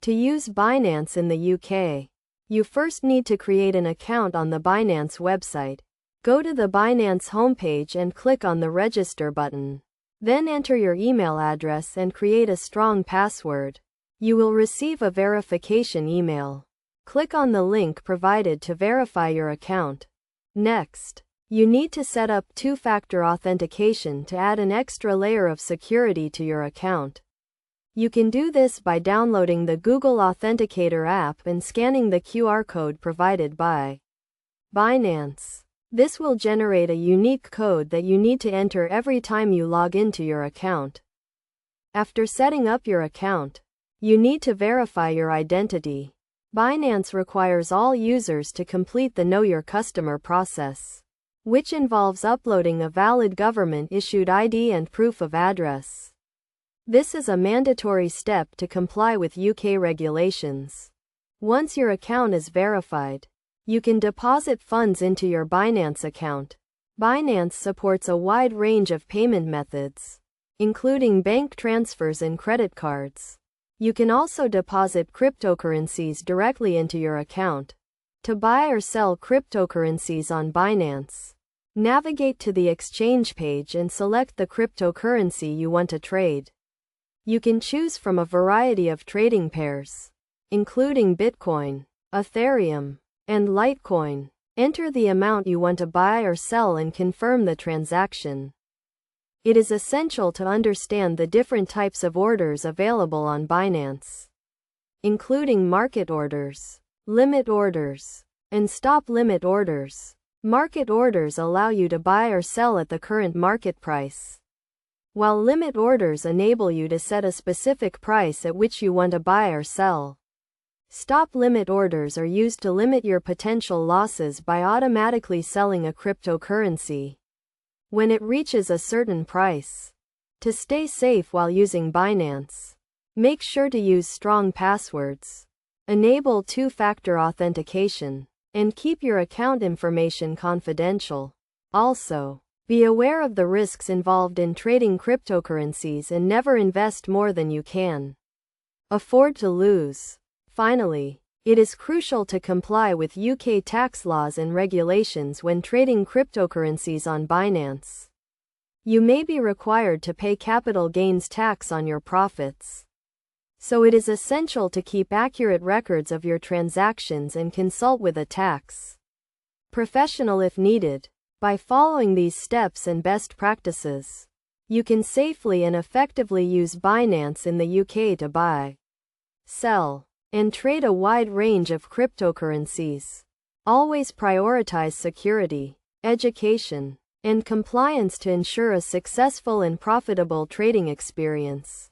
To use Binance in the UK, you first need to create an account on the Binance website. Go to the Binance homepage and click on the Register button. Then enter your email address and create a strong password. You will receive a verification email. Click on the link provided to verify your account. Next, you need to set up two-factor authentication to add an extra layer of security to your account. You can do this by downloading the Google Authenticator app and scanning the QR code provided by Binance. This will generate a unique code that you need to enter every time you log into your account. After setting up your account, you need to verify your identity. Binance requires all users to complete the Know Your Customer process, which involves uploading a valid government-issued ID and proof of address. This is a mandatory step to comply with UK regulations. Once your account is verified, you can deposit funds into your Binance account. Binance supports a wide range of payment methods, including bank transfers and credit cards. You can also deposit cryptocurrencies directly into your account. To buy or sell cryptocurrencies on Binance, navigate to the exchange page and select the cryptocurrency you want to trade. You can choose from a variety of trading pairs, including Bitcoin, Ethereum, and Litecoin. Enter the amount you want to buy or sell and confirm the transaction. It is essential to understand the different types of orders available on Binance, including market orders, limit orders, and stop limit orders. Market orders allow you to buy or sell at the current market price, while limit orders enable you to set a specific price at which you want to buy or sell. Stop limit orders are used to limit your potential losses by automatically selling a cryptocurrency when it reaches a certain price. To stay safe while using Binance, make sure to use strong passwords, enable two-factor authentication, and keep your account information confidential. Also, be aware of the risks involved in trading cryptocurrencies and never invest more than you can afford to lose. Finally, it is crucial to comply with UK tax laws and regulations when trading cryptocurrencies on Binance. You may be required to pay capital gains tax on your profits, so it is essential to keep accurate records of your transactions and consult with a tax professional if needed. By following these steps and best practices, you can safely and effectively use Binance in the UK to buy, sell, and trade a wide range of cryptocurrencies. Always prioritize security, education, and compliance to ensure a successful and profitable trading experience.